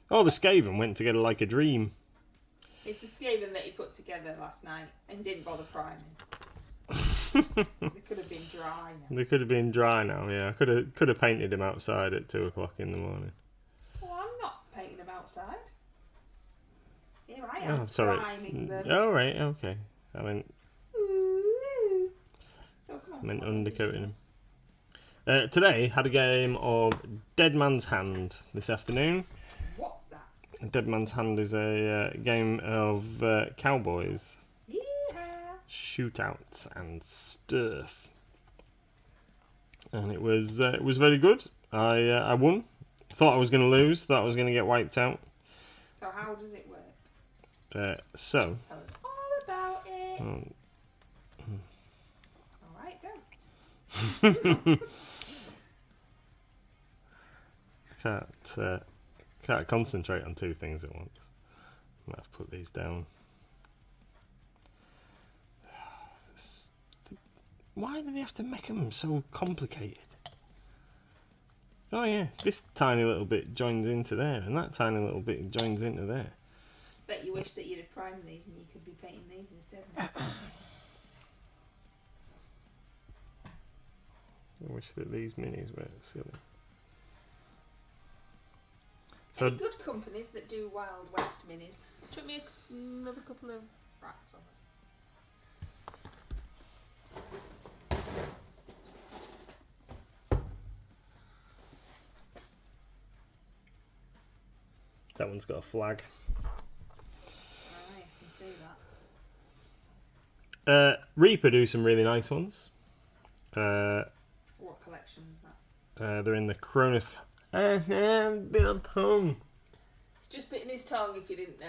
Oh, the Skaven went together like a dream. It's the Skaven that he put together last night and didn't bother priming. They could have been dry now. They could have been dry now, yeah. I could have painted him outside at 2 o'clock in the morning. Well, I'm not painting them outside. Here I am priming them. Oh, right, okay. I meant... Ooh. So come on. I meant undercoating him. Today, had a game of Dead Man's Hand this afternoon. What's that? Dead Man's Hand is a game of cowboys. Shootouts and stuff, and it was very good. I won. Thought I was going to lose. Thought I was going to get wiped out. So how does it work? So. Tell us all about it. All right, don't. Can't concentrate on two things at once. I might have to put these down. Why do they have to make them so complicated? Oh yeah, this tiny little bit joins into there, and that tiny little bit joins into there. Bet you wish that you'd have primed these and you could be painting these instead. I wish that these minis were silly. So any good companies that do Wild West minis, chuck me another couple of rats on it. That one's got a flag. I can see that. Reaper do some really nice ones. What collection is that? They're in the Cronus. Bit of tongue. It's just bitten his tongue. If you didn't,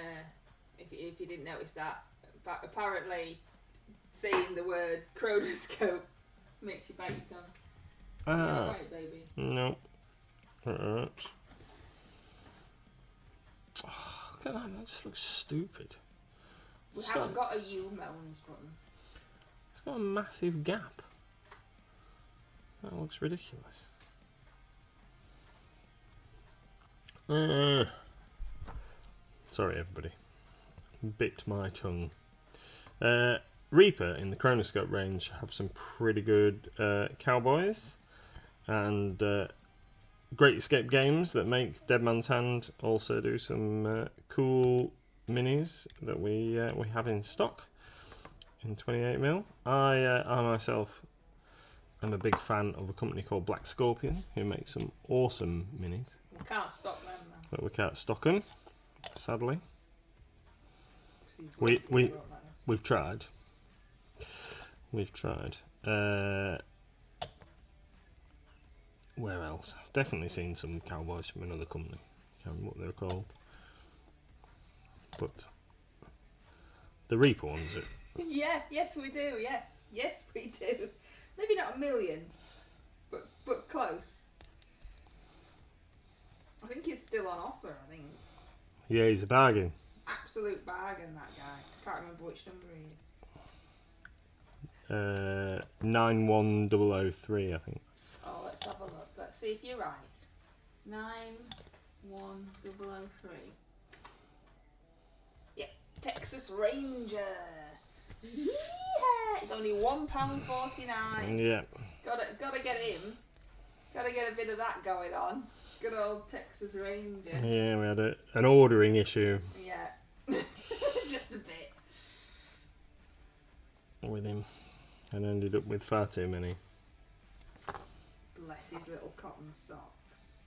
if you didn't notice that, but apparently, saying the word chronoscope makes you bite your tongue. Yeah, right, baby. No. Alright. Look at that, that just looks stupid. We haven't got a U moans button. It's got a massive gap. That looks ridiculous. Sorry, everybody. Bit my tongue. Reaper in the Chronoscope range have some pretty good cowboys, and Great Escape Games that make Dead Man's Hand also do some cool minis that we have in stock in 28mm. I myself am a big fan of a company called Black Scorpion who make some awesome minis. We can't stock them now. But we can't stock them, sadly. We've tried. We've tried. Where else? I've definitely seen some cowboys from another company. Can't remember what they're called. But the Reaper ones are... Yes we do, yes we do. Maybe not a million, but close. I think he's still on offer, I think. Yeah, he's a bargain. Absolute bargain, that guy. I can't remember which number he is. 91003, I think. Oh, let's have a look. Let's see if you're right. 91003. Yeah, Texas Ranger. Yeah, it's only £1.49. Yeah. Gotta get him. Gotta get a bit of that going on. Good old Texas Ranger. Yeah, we had an ordering issue. Yeah, just a bit. With him, and ended up with far too many. Bless his little cotton socks.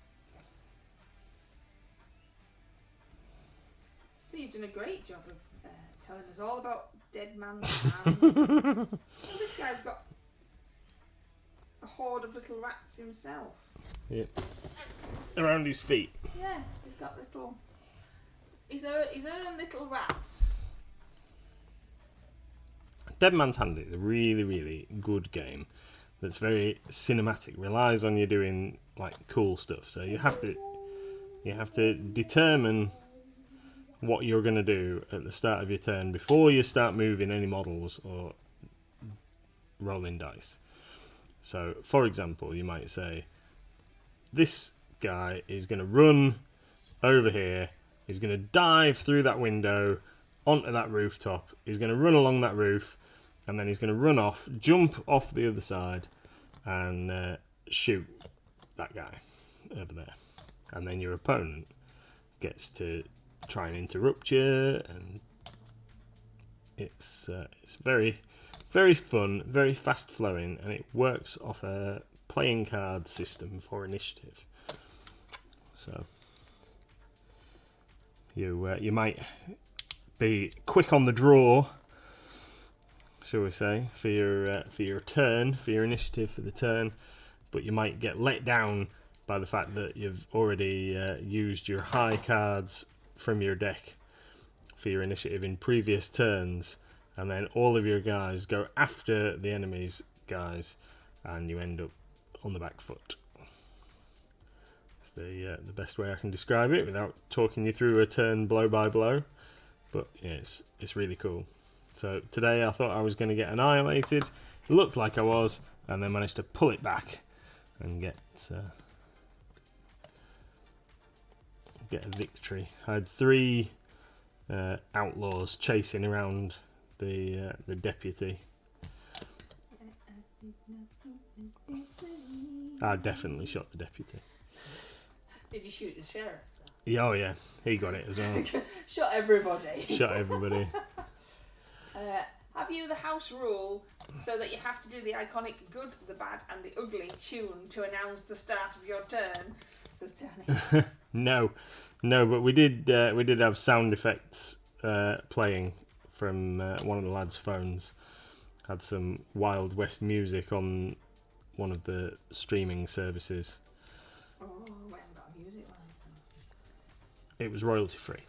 So you've done a great job of telling us all about Dead Man's Hand. Well, this guy's got a horde of little rats himself. Yeah. Around his feet. Yeah, he's got his own little rats. Dead Man's Hand is a really, really good game that's very cinematic, relies on you doing like cool stuff. So you have to determine what you're going to do at the start of your turn before you start moving any models or rolling dice. So, for example, you might say, this guy is going to run over here He's going to dive through that window onto that rooftop. He's going to run along that roof, and then he's going to run off, jump off the other side, and shoot that guy over there. And then your opponent gets to try and interrupt you, and it's very, very fun, very fast flowing, and it works off a playing card system for initiative. So you might be quick on the draw, shall we say, for your turn, for your initiative for the turn, but you might get let down by the fact that you've already used your high cards from your deck for your initiative in previous turns, and then all of your guys go after the enemy's guys, and you end up on the back foot. It's the best way I can describe it without talking you through a turn blow by blow. But yeah, it's really cool. So today I thought I was going to get annihilated. It looked like I was, and then managed to pull it back and get a victory. I had 3 outlaws chasing around the deputy. I definitely shot the deputy. Did you shoot the sheriff? Yeah, oh yeah, he got it as well. Shot everybody. Shot everybody. Have you the house rule so that you have to do the iconic good, the bad, and the ugly tune to announce the start of your turn? Says Tony. No, but we did have sound effects playing from one of the lads' phones. Had some Wild West music on one of the streaming services. Oh, we haven't got a music license. It was royalty free.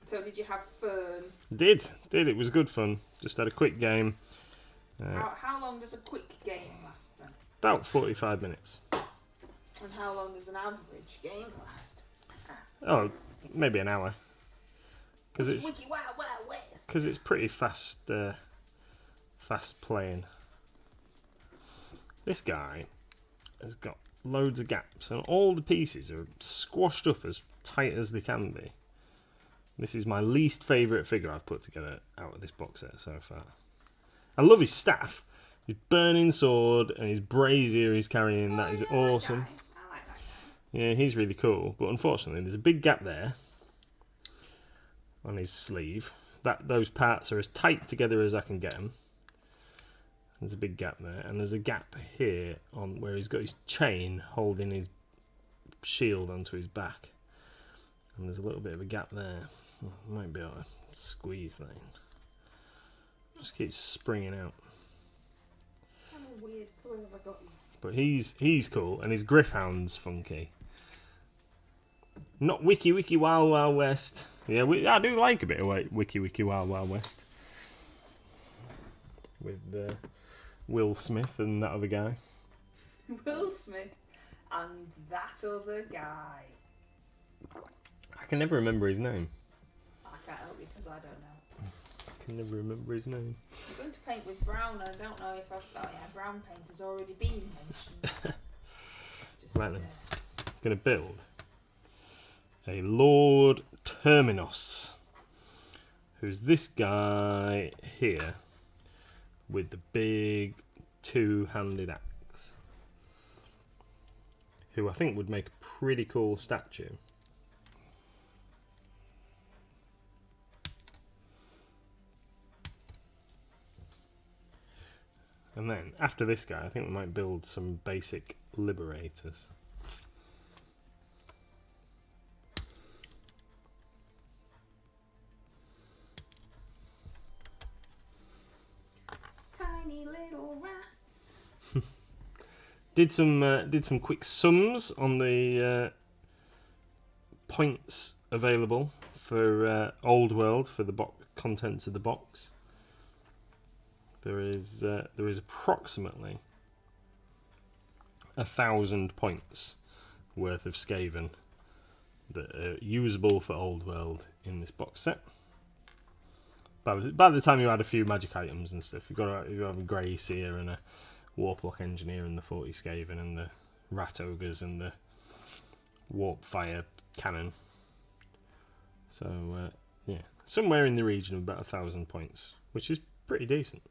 So did you have fun? Did. It was good fun. Just had a quick game. How long does a quick game last then? About 45 minutes. And how long does an average game last? Oh, maybe an hour. Because Wiki wow wow west. it's pretty fast playing. This guy has got loads of gaps, and all the pieces are squashed up as tight as they can be. This is my least favourite figure I've put together out of this box set so far. I love his staff, his burning sword, and his brazier he's carrying. That is awesome. I like that guy. Yeah, he's really cool, but unfortunately there's a big gap there on his sleeve. Those parts are as tight together as I can get them. There's a big gap there, and there's a gap here on where he's got his chain holding his shield onto his back, and there's a little bit of a gap there. I might be able to squeeze that in. Just keeps springing out. What a weird colour have I got you? But he's cool, and his Griffhound's funky. Not Wiki Wild Wild West. Yeah, I do like a bit of Wiki Wild Wild West. With Will Smith and that other guy. Will Smith and that other guy. I can never remember his name. I can't help you because I don't know. I can never remember his name. I'm going to paint with brown. I don't know if I've got brown paint has already been mentioned. Right then. Going to build a Lord Terminos, who's this guy here with the big 2-handed axe, who I think would make a pretty cool statue. And then after this guy, I think we might build some basic liberators. Tiny little rats. Did some quick sums on the points available for Old World for the contents of the box. There is approximately 1,000 points worth of Skaven that are usable for Old World in this box set. By the time you add a few magic items and stuff, you have a Grey Seer and a Warplock Engineer and the 40 Skaven and the Rat Ogres and the Warp Fire Cannon. So, yeah, somewhere in the region of about 1,000 points, which is pretty decent.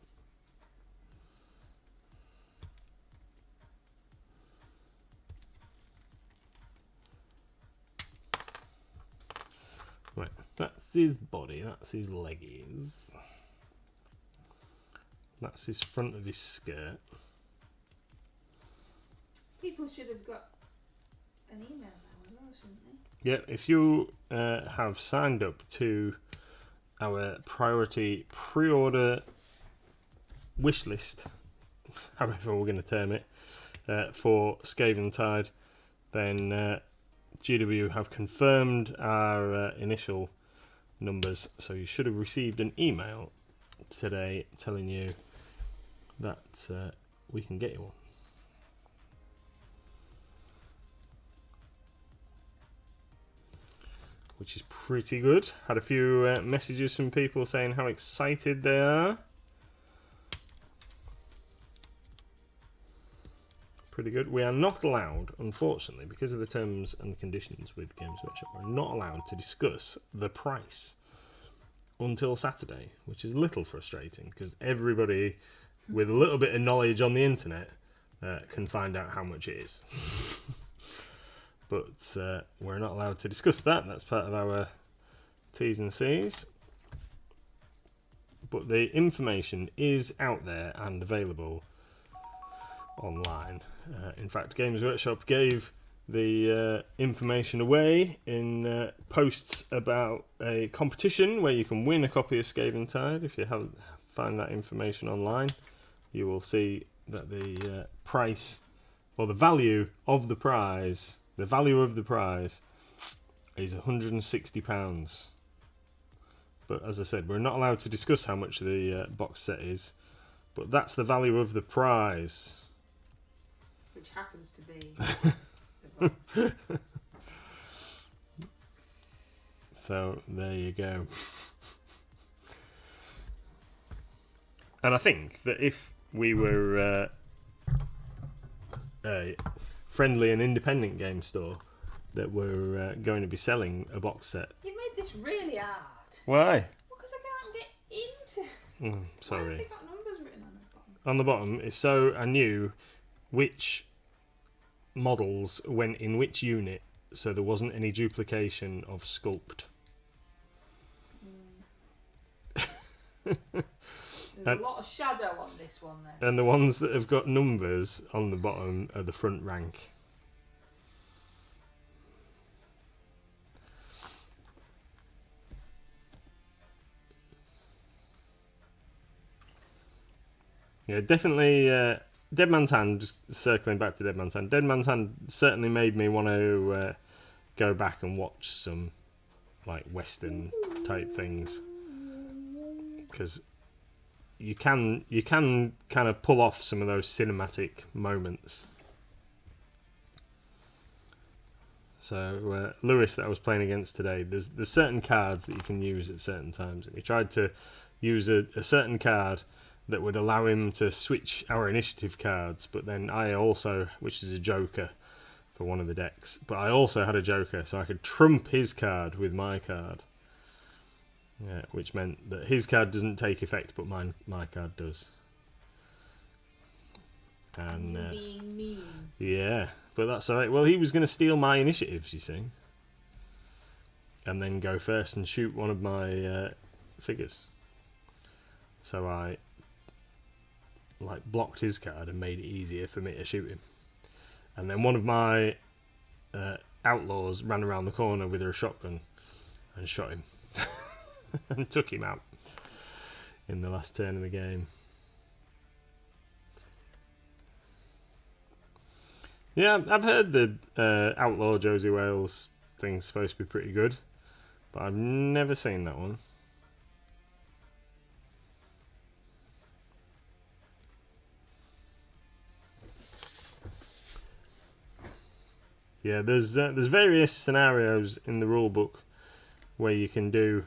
Right, that's his body, that's his leggies. That's his front of his skirt. People should have got an email now as well, shouldn't they? Yeah, if you have signed up to our priority pre-order wish list, however we're going to term it, for Skaventide, then GW have confirmed our initial numbers, so you should have received an email today telling you that we can get you one. Which is pretty good. Had a few messages from people saying how excited they are. Pretty good. We are not allowed, unfortunately, because of the terms and conditions with Games Workshop, we're not allowed to discuss the price until Saturday, which is a little frustrating because everybody with a little bit of knowledge on the internet can find out how much it is. But we're not allowed to discuss that. That's part of our T's and C's. But the information is out there and available online. In fact, Games Workshop gave the information away in posts about a competition where you can win a copy of Skaventide. If you haven't found that information online, you will see that the price, or the value of the prize, is £160. But as I said, we're not allowed to discuss how much the box set is, but that's the value of the prize. Which happens to be the box. So there you go. And I think that if we were a friendly and independent game store that were going to be selling a box set. You made this really hard. Why? Because I can't get into. Sorry. Why have they got numbers written on the bottom? On the bottom, it's so I knew which models went in which unit, so there wasn't any duplication of sculpt. There's a lot of shadow on this one then. And the ones that have got numbers on the bottom are the front rank. Yeah, definitely. Dead Man's Hand, just circling back to Dead Man's Hand. Dead Man's Hand certainly made me want to go back and watch some like Western type things, because you can kind of pull off some of those cinematic moments. So Lewis, that I was playing against today, there's certain cards that you can use at certain times, and he tried to use a certain card that would allow him to switch our initiative cards, but then I also, which is a joker for one of the decks, but I also had a joker, so I could trump his card with my card. Yeah, which meant that his card doesn't take effect, but my card does. And Being mean. yeah, but that's alright. Well, he was going to steal my initiatives, you see, and then go first and shoot one of my figures. So I blocked his card and made it easier for me to shoot him. And then one of my outlaws ran around the corner with her shotgun and shot him. And took him out in the last turn of the game. Yeah, I've heard the Outlaw Josie Wales thing's supposed to be pretty good, but I've never seen that one. Yeah, there's various scenarios in the rule book where you can do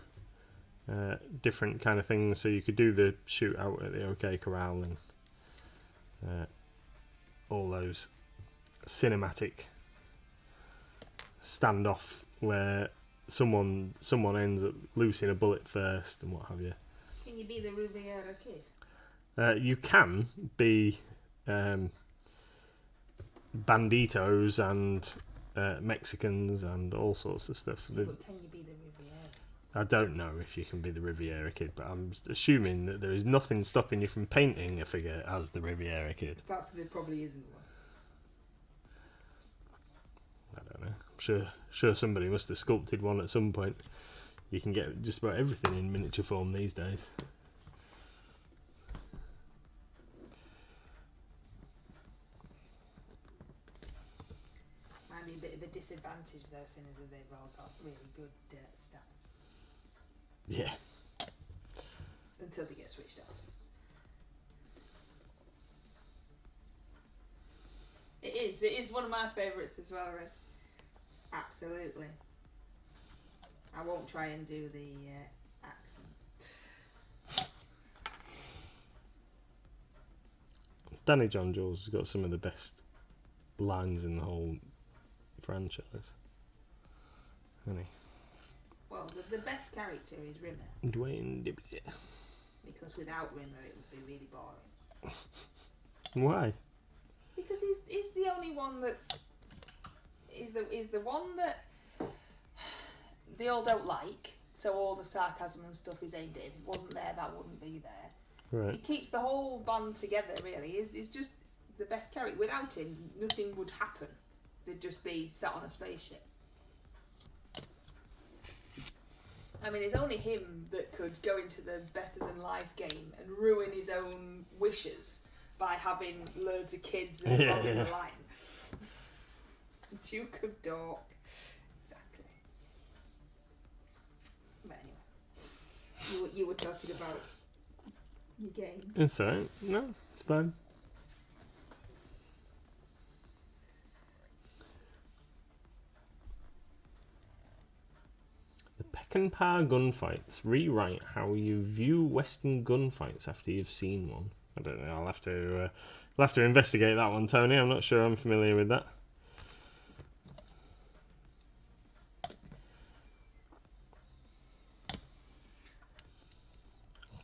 different kind of things. So you could do the shootout at the OK Corral, and all those cinematic standoff where someone ends up loosing a bullet first and what have you. Can you be the Riviera Kid? You can be banditos and Mexicans and all sorts of stuff. Yeah, but can you be the Riviera? I don't know if you can be the Riviera Kid, but I'm assuming that there is nothing stopping you from painting a figure as the Riviera Kid. Apart from there probably isn't one. I don't know. I'm sure somebody must have sculpted one at some point. You can get just about everything in miniature form these days. Might be a bit of a disadvantage though, seeing as they've all got really good stats. Yeah. Until they get switched off. It is one of my favourites as well, Red. Absolutely. I won't try and do the accent. Danny John Jules has got some of the best lines in the whole franchise. Hasn't he? Well, the best character is Rimmer. Dwayne Dibby. Because without Rimmer it would be really boring. Why? Because he's the only one that's... Is the one that they all don't like, so all the sarcasm and stuff is aimed at him. If it wasn't there, that wouldn't be there. Right. He keeps the whole band together, really. He's just the best character. Without him, nothing would happen. They'd just be sat on a spaceship. I mean, it's only him that could go into the Better Than Life game and ruin his own wishes by having loads of kids and following the line. Duke of Dork. Exactly. But anyway, you were talking about your game. It's alright. No, it's fine. The Peckinpah gunfights rewrite how you view Western gunfights after you've seen one. I don't know. I'll have to investigate that one, Tony. I'm not sure I'm familiar with that.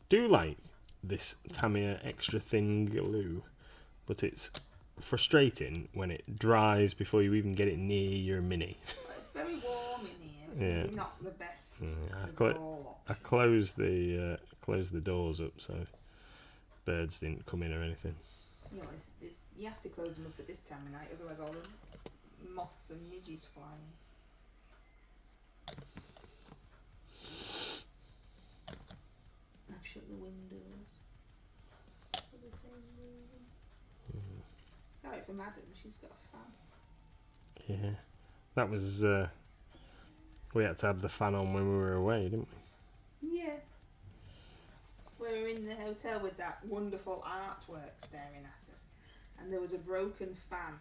Do like this Tamiya extra thin glue, but it's frustrating when it dries before you even get it near your mini. Well, it's very warm in here, which is maybe not the best. I closed the doors up so birds didn't come in or anything. You know, you have to close them up at this time of night, otherwise all the moths and midges flying. I've shut the windows for the same reason. Sorry for Madam, she's got a fan. Yeah, that was we had to have the fan on when we were away, didn't we? Yeah. We were in the hotel with that wonderful artwork staring at us, and there was a broken fan,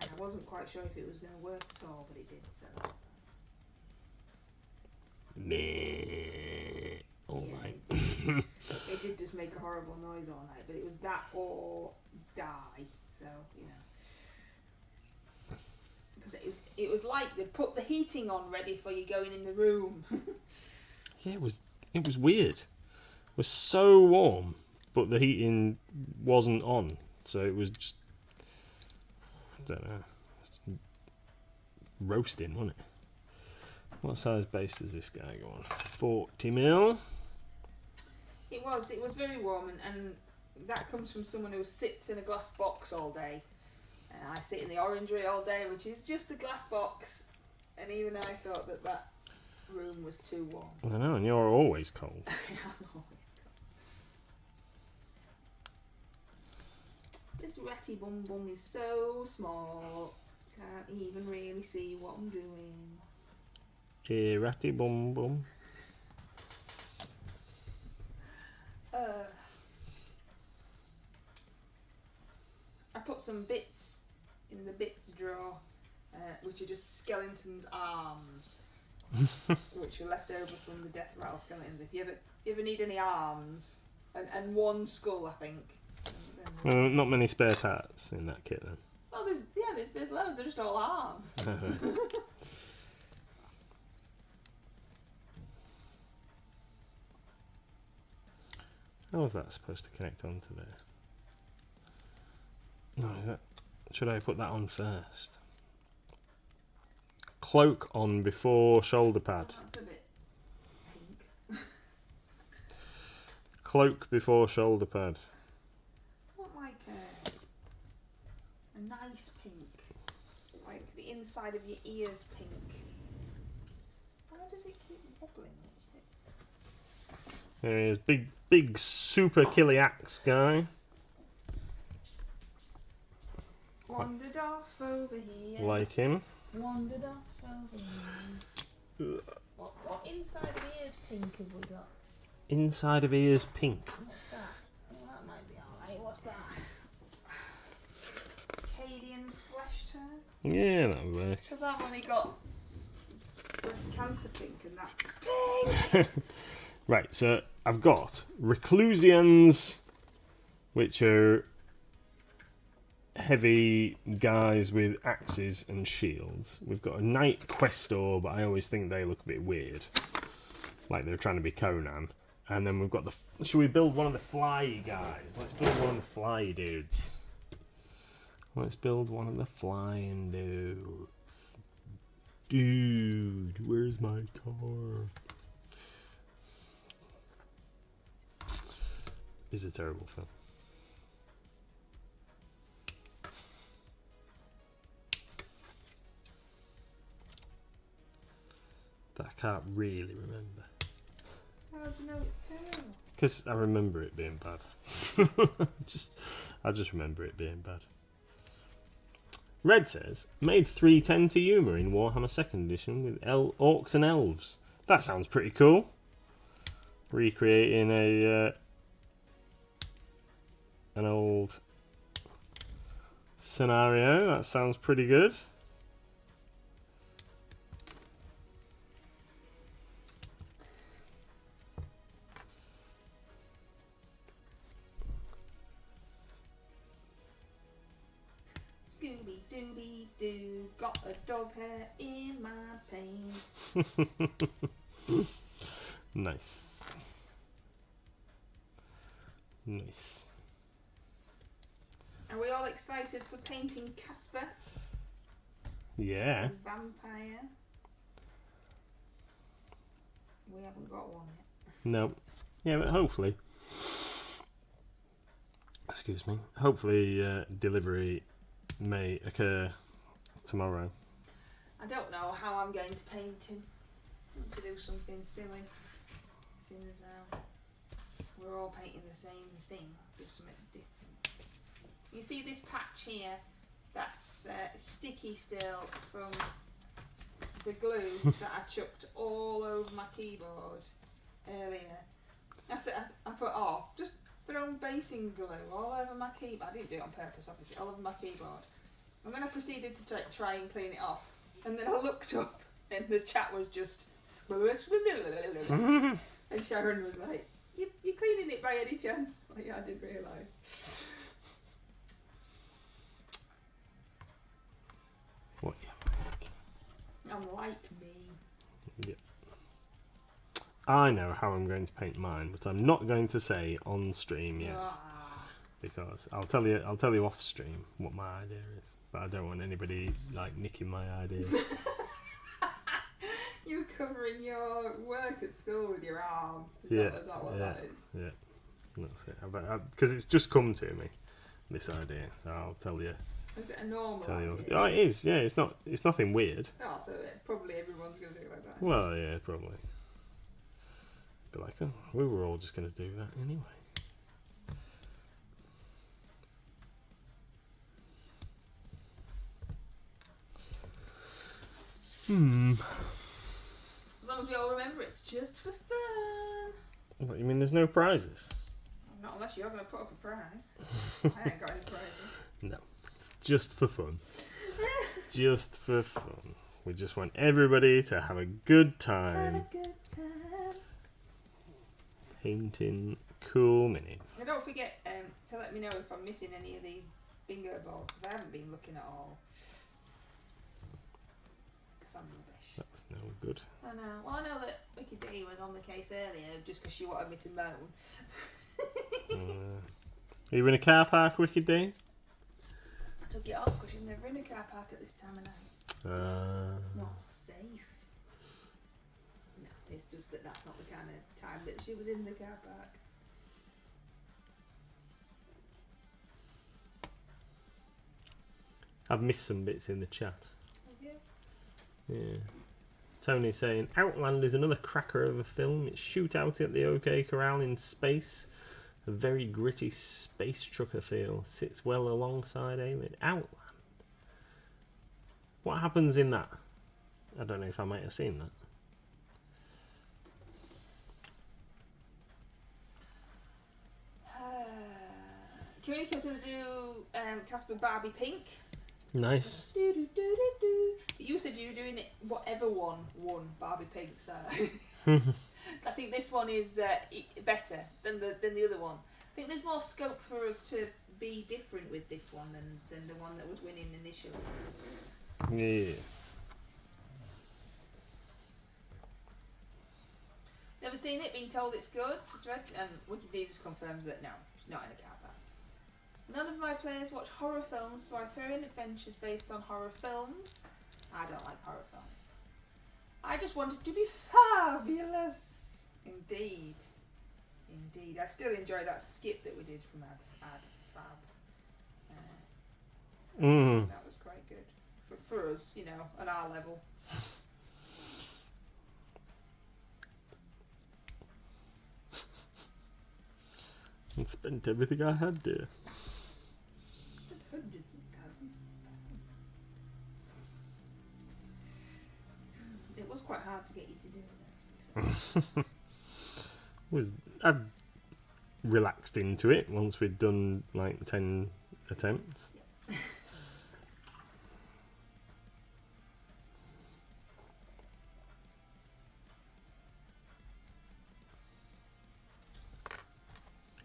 and I wasn't quite sure if it was going to work at all, but it did. So. All right. It did just make a horrible noise all night, but it was that or die. So because it was like they'd put the heating on ready for you going in the room. Yeah, it was weird. It was so warm, but the heating wasn't on, so it was just, I don't know, roasting, wasn't it? What size base does this guy go on? 40 mil. It was very warm, and that comes from someone who sits in a glass box all day. And I sit in the orangery all day, which is just a glass box, and even I thought that room was too warm. I know, and you're always cold. I'm always cold. This ratty bum bum is so small, can't even really see what I'm doing. Hey, ratty bum bum. I put some bits in the bits drawer, which are just skeleton's arms, which were left over from the death rattle skeletons. If you ever need any arms, and one skull, I think, and, Not many spare parts in that kit then. Oh, there's loads. They're just all arm. How was that supposed to connect onto there? No, is that? Should I put that on first? Cloak on before shoulder pad. That's a bit pink. Cloak before shoulder pad. Not like a nice pink. Like the inside of your ears pink. Why does it keep wobbling? What's it? There he is, big super killy axe guy. Wandered off over here. Like him. Wandered off over here. What inside of ears pink have we got? Inside of ears pink. What's that? Oh, that might be alright. What's that? Cadian flesh tone? Yeah, that would work. Because I've only got breast cancer pink and that's pink. Right, so I've got Reclusians, which are heavy guys with axes and shields. We've got a Knight Questor, but I always think they look a bit weird. Like they're trying to be Conan. And then we've got the... Should we build one of the fly guys? Let's build one of the fly dudes. Let's build one of the flying dudes. Dude, where's my car? It's a terrible film. That I can't really remember. How do you know it's terrible? Because I remember it being bad. I just remember it being bad. Red says, made 310 to humour in Warhammer 2nd Edition with orcs and elves. That sounds pretty cool. Recreating an old scenario. That sounds pretty good. Scooby Dooby Doo, got a dog hair in my paint. Nice. Nice. Are we all excited for painting Casper? Yeah. The vampire. We haven't got one yet. No. Yeah, but hopefully. Excuse me. Hopefully, delivery may occur tomorrow. I don't know how I'm going to paint him. I want to do something silly. Seeing as how we're all painting the same thing, do something different. You see this patch here? That's sticky still from the glue that I chucked all over my keyboard earlier. That's it. I put just thrown basing glue all over my keyboard. I didn't do it on purpose, obviously. All over my keyboard. And then I proceeded to try and clean it off. And then I looked up, and the chat was just and Sharon was like, "You cleaning it by any chance?" Like, yeah, I did realise. What you like? I'm like me. Yep. I know how I'm going to paint mine, but I'm not going to say on stream yet. Because I'll tell you off stream what my idea is. But I don't want anybody like nicking my idea. You're covering your work at school with your arm. Is that what that is? Yeah, that's it. Because it's just come to me, this idea. So I'll tell you. Is it a normal idea? Oh, it is. Yeah, it's nothing weird. Oh, so probably everyone's going to do it like that. Well, yeah, probably. But like, oh, we were all just going to do that anyway. As long as we all remember it's just for fun. What, you mean there's no prizes? Not unless you're going to put up a prize. I ain't got any prizes. No, it's just for fun. It's just for fun. We just want everybody to have a good time. Have a good time. Painting cool minis. And don't forget, to let me know if I'm missing any of these bingo balls, because I haven't been looking at all. Because I'm rubbish. That's no good. I know. Well, I know that Wicked D was on the case earlier just because she wanted me to moan. Are you in a car park, Wicked D? I took it off because you're never in a car park at this time of night. It's not safe. No, it's just that that's not the kind of time that she was in the car park. I've missed some bits in the chat. Have you? Yeah. Tony saying, Outland is another cracker of a film. It's shootout at the OK Corral in space. A very gritty space trucker feel. Sits well alongside Alien. Outland? What happens in that? I don't know if I might have seen that. Communicator's going to do Casper Barbie Pink. Nice. You said you were doing it whatever one won Barbie Pink, so I think this one is better than the other one. I think there's more scope for us to be different with this one than the one that was winning initially. Yeah. Never seen it, been told it's good. It's read, and Wikipedia just confirms that no, it's not in a car park. None of my players watch horror films, so I throw in adventures based on horror films. I don't like horror films. I just want it to be fabulous. Indeed. Indeed. I still enjoy that skit that we did from Ad Fab. That was quite good. For us, you know, at our level. I spent everything I had, dear. Hundreds of thousands of pounds. It was quite hard to get you to do it. I've relaxed into it once we'd done like 10 attempts. Yeah.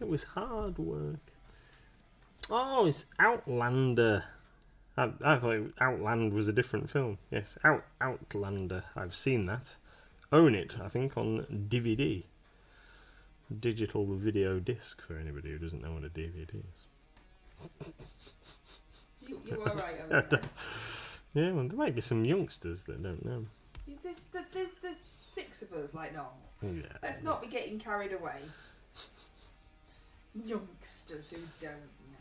It was hard work. Oh, it's Outlander. I thought Outland was a different film. Yes, Outlander. I've seen that. Own it, I think, on DVD. Digital video disc, for anybody who doesn't know what a DVD is. You were right over there. Yeah, well, there might be some youngsters that don't know. There's the six of us, like normal. Yeah. Let's not be getting carried away. Youngsters who don't know.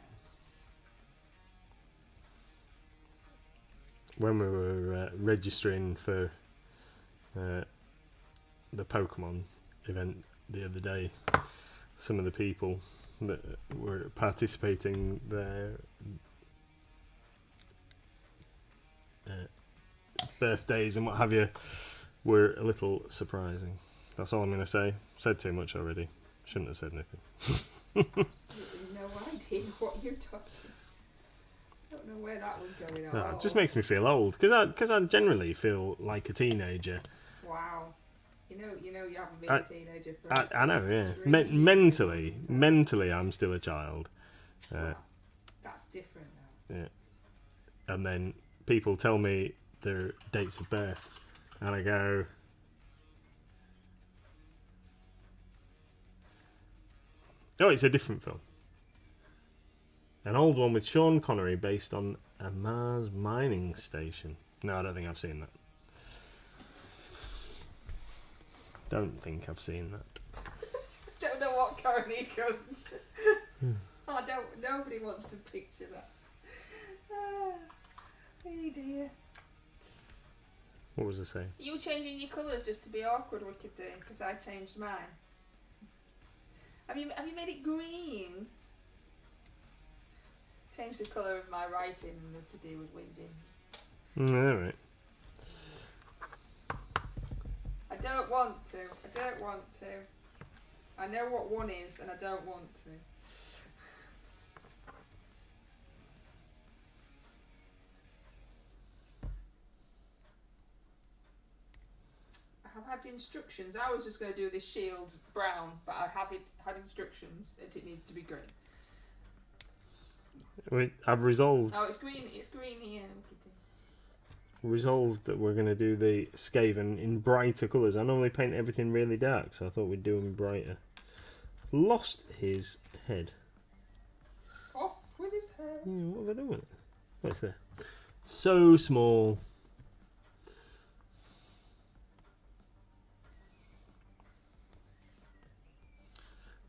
When we were registering for the Pokemon event the other day, some of the people that were participating their birthdays and what have you were a little surprising. That's all I'm going to say. Said too much already. Shouldn't have said anything. Absolutely no idea what you're talking. I don't know where that was going on. No, it just makes me feel old because I generally feel like a teenager. Wow. You know, you haven't been a teenager for. I know, yeah. Mentally, I'm still a child. Wow. That's different now. Yeah. And then people tell me their dates of births, and I go, "Oh, it's a different film. An old one with Sean Connery based on a Mars mining station." No, I don't think I've seen that. Don't think I've seen that. Don't know what currently goes. Nobody wants to picture that. Oh dear. What was I saying? You were changing your colours just to be awkward, Wicked Day, because I changed mine. Have you made it green? Change the colour of my writing and Wicked Day was whinging. Alright. I don't want to. I know what one is and I don't want to. I have had instructions. I was just going to do this shield brown, but I have had instructions that it needs to be green. I've resolved Oh, it's green. It's green here. that we're going to do the Skaven in brighter colours. I normally paint everything really dark, so I thought we'd do them brighter. Lost his head. Off with his head. What have I done with it? What's there? So small.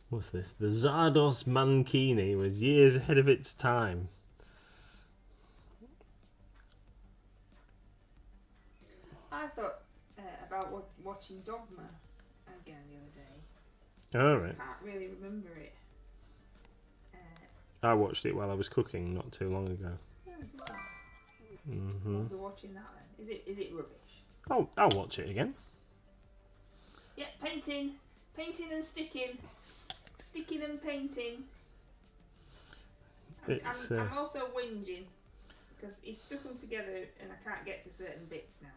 What's this? The Zardos Mankini was years ahead of its time. I thought about watching Dogma again the other day. All right. I can't really remember it. I watched it while I was cooking not too long ago. Oh, did you? Mm-hmm. What are we watching that then? Is it rubbish? I'll watch it again. Yeah, painting and sticking and painting. I'm also whinging because he's stuck them together and I can't get to certain bits now.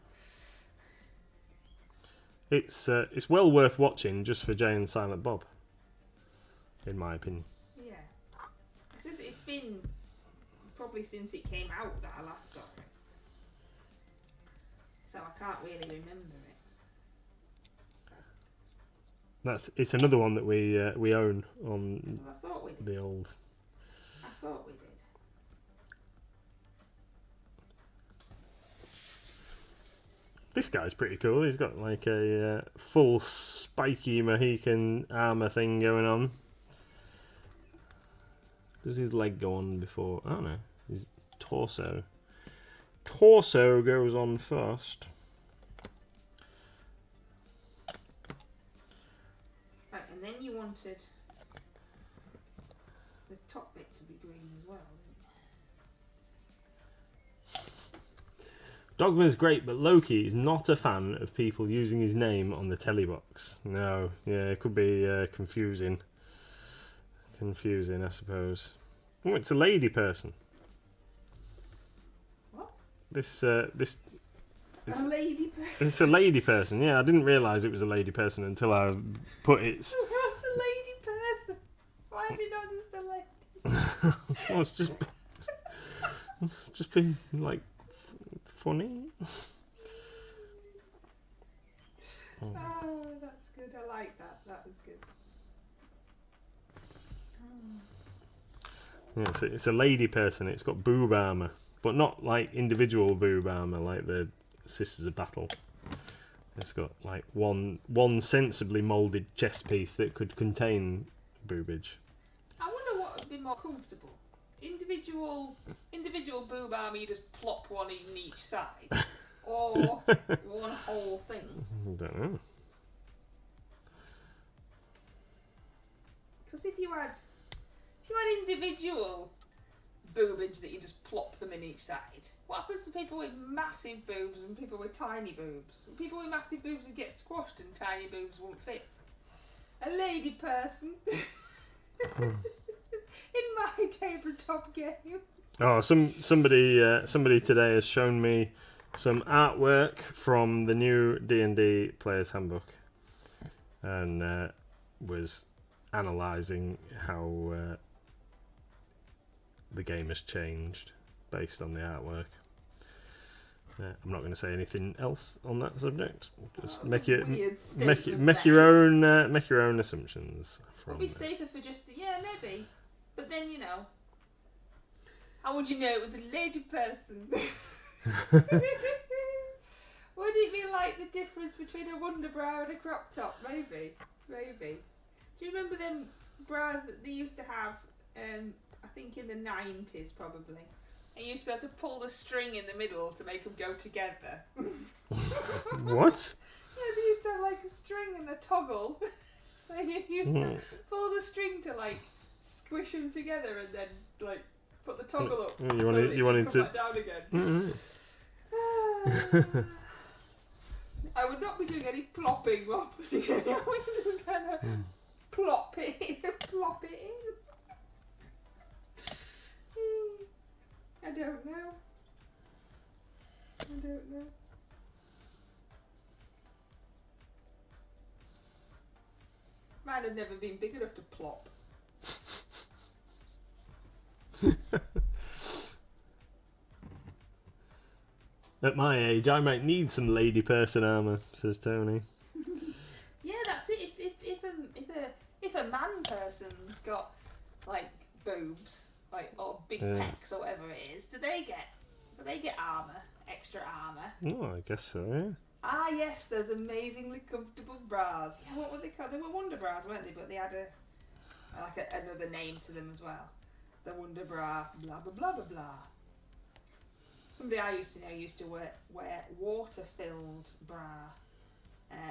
It's well worth watching just for Jay and Silent Bob, in my opinion. Yeah, it's been probably since it came out that I last saw it, so I can't really remember it. It's another one that we own on I thought we did. the old. I thought we did. This guy's pretty cool. He's got like a full spiky Mohican armor thing going on. Does his leg go on before? Oh no, his torso. Torso goes on first. Right, and then you wanted the top bit to be green as well, didn't you? Dogma's great, but Loki is not a fan of people using his name on the telly box. No, yeah, it could be confusing. Confusing, I suppose. Oh, it's a lady person. What? This A lady person? it's a lady person. Yeah, I didn't realise it was a lady person until I put it. What's a lady person? Why is it not just a lady? Well, it's just been like funny. Oh, that's good. I like that. That was good. Yeah, it's a lady person. It's got boob armor, but not like individual boob armor like the Sisters of Battle. It's got like one sensibly moulded chest piece that could contain boobage. I wonder what would be more comfortable. Individual boob armor, you just plop one in each side, or one whole thing. I don't know. Because if you had individual boobage that you just plop them in each side, what happens to people with massive boobs and people with tiny boobs? People with massive boobs would get squashed and tiny boobs won't fit. A lady person. In my tabletop game. Oh, somebody today has shown me some artwork from the new D&D Player's Handbook, and was analysing how the game has changed based on the artwork. I'm not going to say anything else on that subject. Just make your own assumptions. It'd be safer for just maybe, but then how would you know it was a lady person? Would it be like the difference between a wonder bra and a crop top? Maybe. Do you remember them bras that they used to have? I think in the 90s probably. And you used to be able to pull the string in the middle to make them go together. What? Yeah, they used to have like a string and a toggle. So you used to pull the string to like squish them together and then like put the toggle up. You wanted to come back down again. I would not be doing any plopping while putting it in. I would just kind of plop it in. I don't know. Mine have never been big enough to plop. At my age, I might need some lady person armour, says Tony. Yeah, that's it. If a man person's got like boobs, like or big pecs or whatever it is, do they get armour, extra armour? Oh, I guess so. Yeah. Ah, yes, those amazingly comfortable bras. Yeah, what were they called? They were Wonder Bras, weren't they? But they had another name to them as well. The Wonder Bra, blah blah blah blah blah. Somebody I used to know used to wear water-filled bra,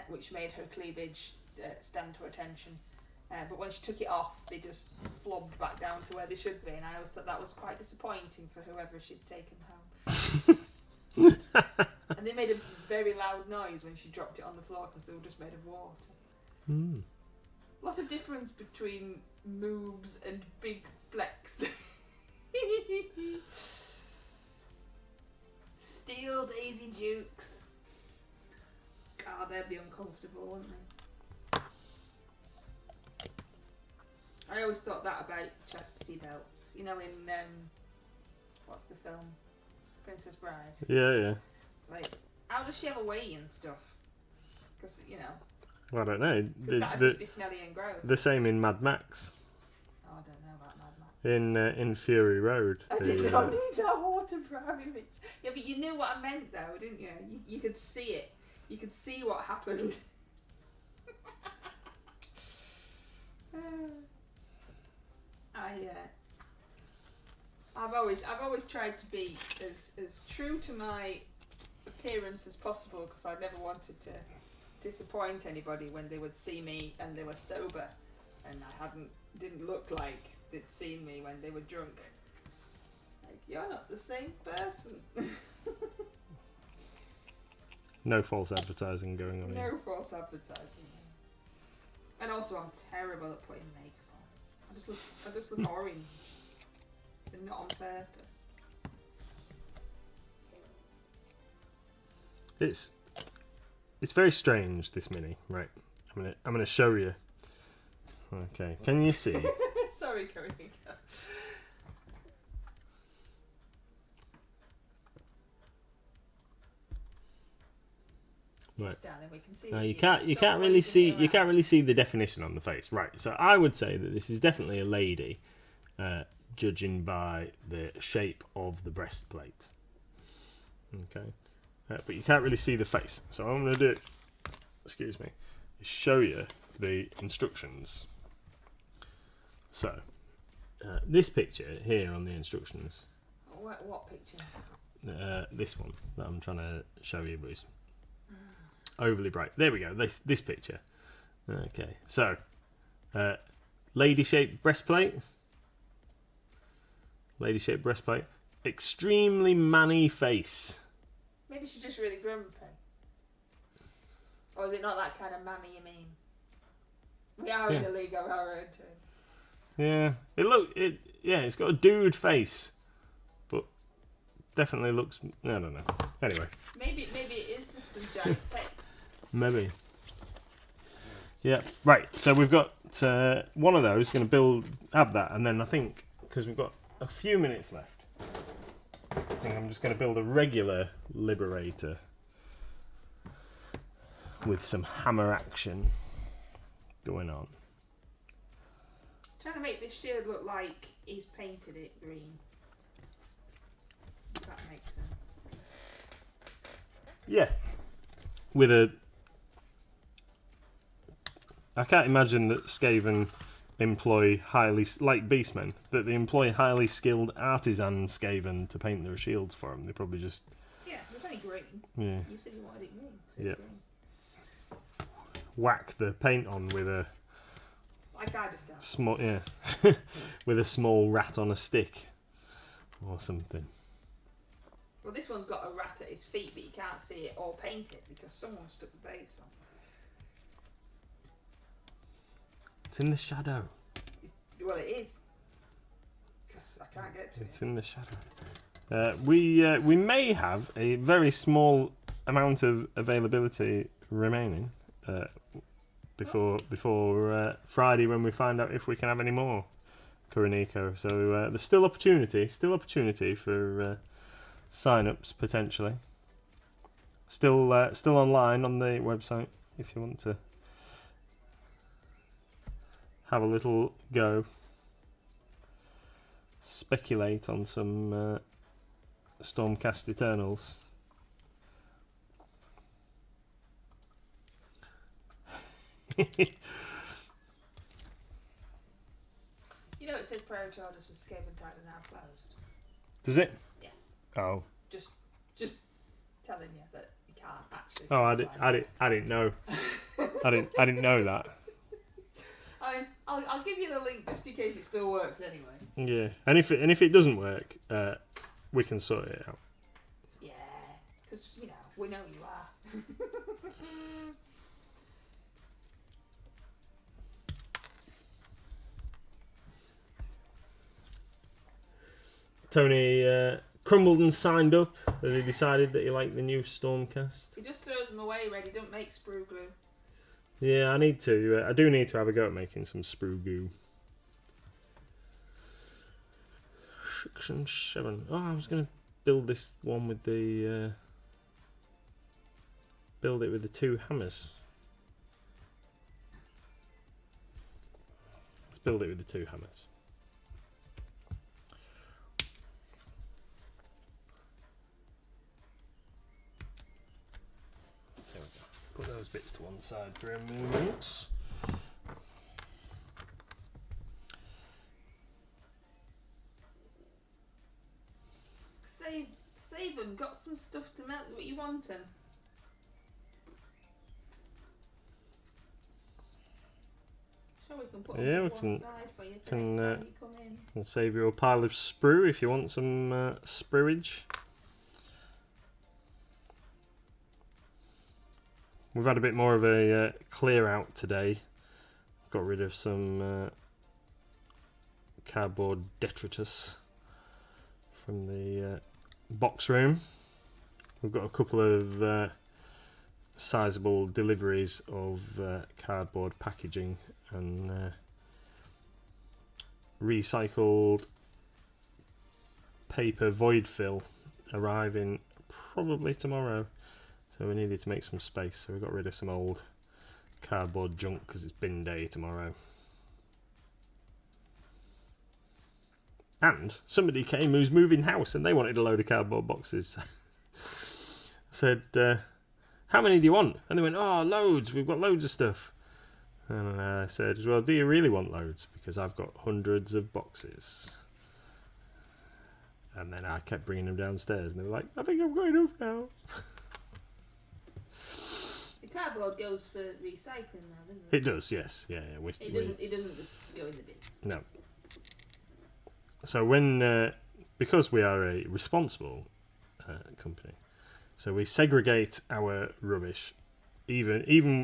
which made her cleavage stand to attention. But when she took it off, they just flobbed back down to where they should be, and I always thought that was quite disappointing for whoever she'd taken home. And they made a very loud noise when she dropped it on the floor because they were just made of water. Mm. Lot of difference between moobs and big flex. Steel Daisy Dukes. God, they'd be uncomfortable, wouldn't they? I always thought that about chastity belts. You know, in what's the film? Princess Bride. Yeah. Like, how does she have a wee and stuff? Because Well, I don't know. That'd just be smelly and gross. The same in Mad Max. Oh, I don't know about Mad Max. In Fury Road. I did not need that water bra image. Yeah, but you knew what I meant, though, didn't you? You could see it. You could see what happened. I've always tried to be as true to my appearance as possible because I never wanted to disappoint anybody when they would see me and they were sober, and I didn't look like they'd seen me when they were drunk. Like, you're not the same person. No false advertising going on here. No false advertising. And also, I'm terrible at putting makeup on. I just look orange. And not on purpose. It's very strange, this mini. Right, I'm gonna show you. Okay, can you see? Sorry, Karika. Right. We can see Now you can't really see the definition on the face. Right. So I would say that this is definitely a lady, judging by the shape of the breastplate. Okay. But you can't really see the face. So what I'm going to do, excuse me, is show you the instructions. So this picture here on the instructions. What picture? This one that I'm trying to show you, but it's overly bright. There we go. This picture. Okay. So, lady-shaped breastplate. Lady-shaped breastplate. Extremely manny face. Maybe she's just really grumpy. Or is it not that kind of manny you mean? We are in a league of our own too. Yeah. It's got a dude face. But definitely looks, I don't know. Anyway. Maybe it is just some giant face. Maybe. Yeah. Right. So we've got one of those. Going to have that, and then I think because we've got a few minutes left, I think I'm just going to build a regular Liberator with some hammer action going on. Trying to make this shield look like he's painted it green. If that makes sense. Yeah. With a... I can't imagine that Skaven employ like Beastmen, that they employ highly skilled artisan Skaven to paint their shields for them. They probably just... Yeah, it's only green. Yeah. You said you wanted it green. So Yeah. it's green. Whack the paint on with a... Like I just done. Small, yeah. With a small rat on a stick. Or something. Well, this one's got a rat at his feet, but you can't see it or paint it because someone stuck the base on. It's in the shadow. Well, it is. Because I can't get to It's in the shadow. We may have a very small amount of availability remaining before Friday when we find out if we can have any more Kuranico. So there's still opportunity for sign-ups potentially. Still online on the website if you want to have a little go. Speculate on some Stormcast Eternals. You know, it says priority orders for Skaventide are now closed. Does it? Yeah. Oh. Just telling you that you can't actually. Oh, I didn't know. I didn't know that. I mean, I'll give you the link just in case it still works anyway. Yeah, and if it doesn't work, we can sort it out. Yeah, because we know you are. Tony crumbled and signed up as he decided that he liked the new Stormcast. He just throws them away, Red. He don't make sprue glue. Yeah, I need to. I do need to have a go at making some sprue goo. 6 and 7. Oh, I was going to build this one with the... build it with the 2 hammers. Let's build it with the 2 hammers. There we go. Put those bits to one side for a moment. Save them. Got some stuff to melt what you want them. Sure, we can put them to one side for you next time you come in. Can save you a pile of sprue if you want some spruage. We've had a bit more of a clear out today. Got rid of some cardboard detritus from the box room. We've got a couple of sizable deliveries of cardboard packaging and recycled paper void fill arriving probably tomorrow. So we needed to make some space, so we got rid of some old cardboard junk because it's bin day tomorrow. And somebody came who's moving house and they wanted a load of cardboard boxes. Said, how many do you want? And they went, oh, loads, we've got loads of stuff. And I said, well, do you really want loads? Because I've got hundreds of boxes. And then I kept bringing them downstairs and they were like, I think I've got enough now. The cardboard goes for recycling now, doesn't it? It does, yes. Yeah, It doesn't just go in the bin. No. So when, because we are a responsible company, so we segregate our rubbish, even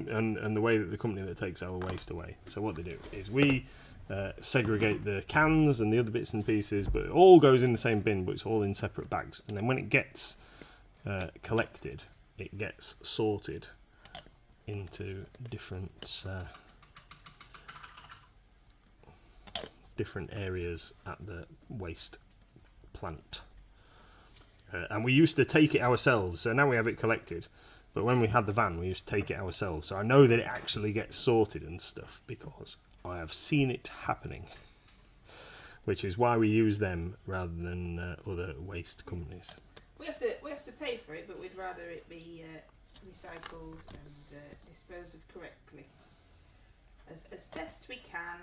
and the way that the company that takes our waste away. So what they do is we segregate the cans and the other bits and pieces, but it all goes in the same bin, but it's all in separate bags. And then when it gets collected, it gets sorted into different areas at the waste plant. And we used to take it ourselves, so now we have it collected. But when we had the van, we used to take it ourselves. So I know that it actually gets sorted and stuff because I have seen it happening. Which is why we use them rather than other waste companies. We have to pay for it, but we'd rather it be recycled and disposed of correctly as best we can.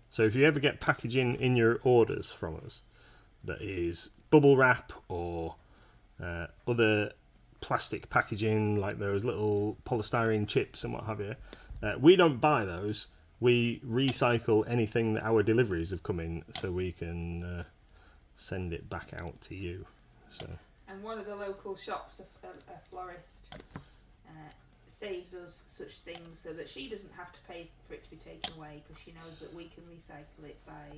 So if you ever get packaging in your orders from us that is bubble wrap or other plastic packaging like those little polystyrene chips and what have you, we don't buy those. We recycle anything that our deliveries have come in so we can send it back out to you. So. And one of the local shops, a florist, saves us such things so that she doesn't have to pay for it to be taken away because she knows that we can recycle it by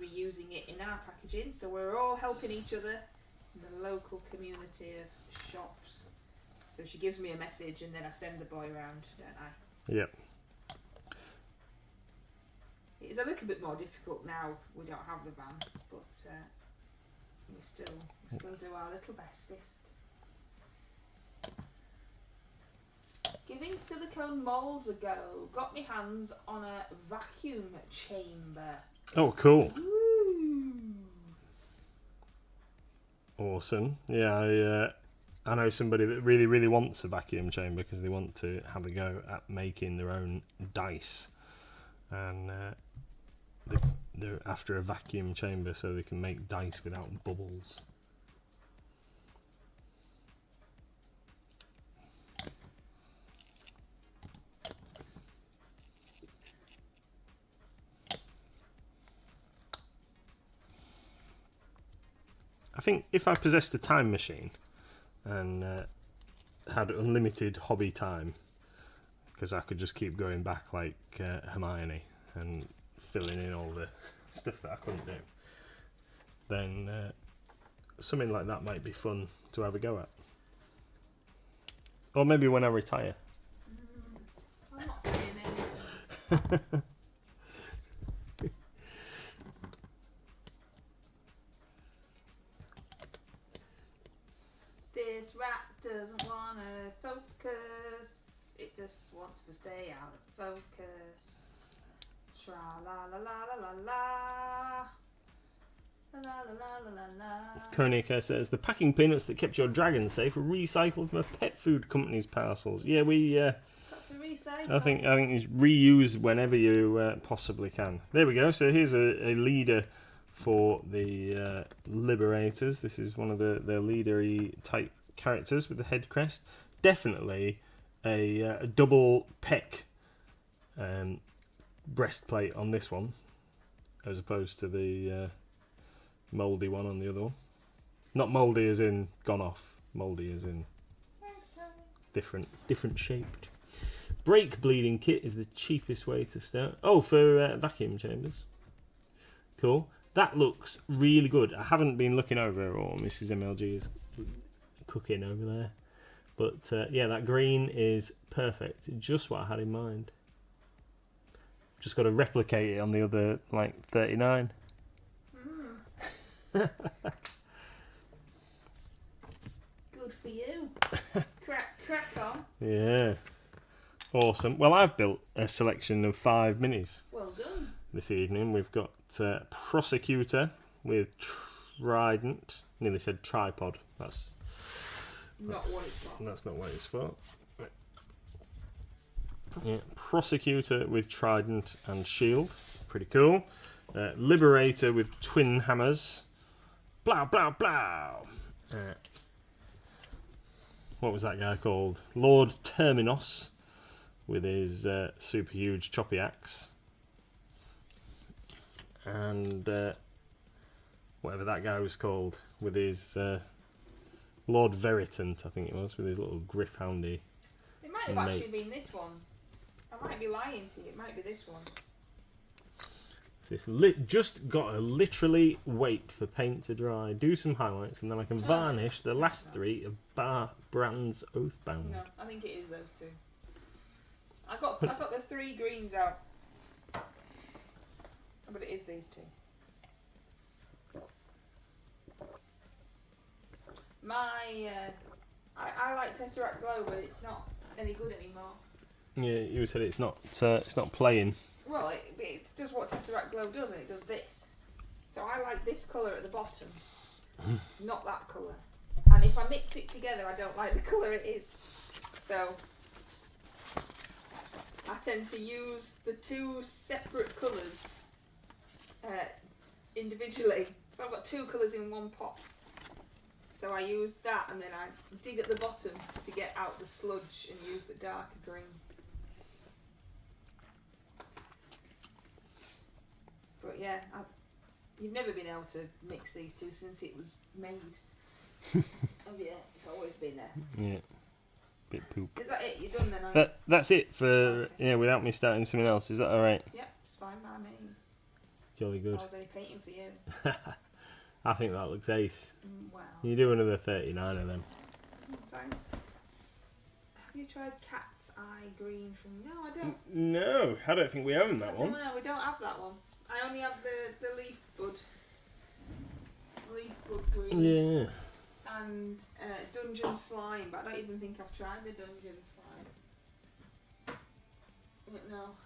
reusing it in our packaging. So we're all helping each other in the local community of shops. So she gives me a message and then I send the boy around, don't I? Yep. It's a little bit more difficult now. We don't have the van, but we still do our little bestest. Giving silicone moulds a go. Got me hands on a vacuum chamber. Oh, cool. Woo. Awesome. Yeah, I know somebody that really, really wants a vacuum chamber because they want to have a go at making their own dice. And they're after a vacuum chamber so they can make dice without bubbles. I think if I possessed a time machine and had unlimited hobby time, because I could just keep going back like Hermione and filling in all the stuff that I couldn't do, then something like that might be fun to have a go at. Or maybe when I retire. I'm not saying anything. This rat doesn't want to focus. It just wants to stay out of focus. Tra la la la la la la. La la la la la la. Konica says the packing peanuts that kept your dragon safe were recycled from a pet food company's parcels. Yeah, we. Got to recycle. I think it's reuse whenever you possibly can. There we go. So here's a leader for the Liberators. This is one of their leadery type characters with the head crest. Definitely a double peck breastplate on this one, as opposed to the mouldy one on the other one. Not mouldy as in gone off. Mouldy as in different shaped. Brake bleeding kit is the cheapest way to start. Oh, for vacuum chambers. Cool. That looks really good. I haven't been looking over, or Mrs. MLG is cooking over there. But yeah, that green is perfect. Just what I had in mind. Just got to replicate it on the other, like, 39. Good for you. Crack on. Yeah. Awesome. Well, I've built a selection of 5 minis. Well done. This evening we've got Prosecutor with Trident. Nearly said tripod. That's what it's for. That's not what it's for. Yeah, Prosecutor with Trident and Shield. Pretty cool. Liberator with twin hammers. Blow, blow, blow. What was that guy called? Lord Terminos with his super huge choppy axe. And whatever that guy was called with his Lord Veritant, I think it was, with his little griff houndy. It might have actually been this one. I might be lying to you. It might be this one. So this just got to literally wait for paint to dry, do some highlights, and then I can varnish the last 3 of Brand's Oathbound. No, I think it is those 2. I've got the 3 greens out. But it is these 2. I like Tesseract Glow, but it's not any good anymore. Yeah, you said it's not playing. Well, it does what Tesseract Glow does, and it does this. So I like this colour at the bottom, not that colour. And if I mix it together, I don't like the colour it is. So I tend to use the 2 separate colours individually. So I've got 2 colours in one pot. So I use that, and then I dig at the bottom to get out the sludge and use the darker green. But yeah, you've never been able to mix these 2 since it was made. Oh yeah, it's always been there. Yeah, bit poop. Is that it? You're done then? That's it for without me starting something else. Is that all right? Yep, it's fine by me. Jolly good. I was only painting for you. I think that looks ace. Wow. You do another 39 of them. Thanks. Have you tried Cat's Eye Green from? No, I don't. No, I don't think we own that one. No, we don't have that one. I only have the leaf bud. Leaf bud green. Yeah. And dungeon slime, but I don't even think I've tried the dungeon slime. No.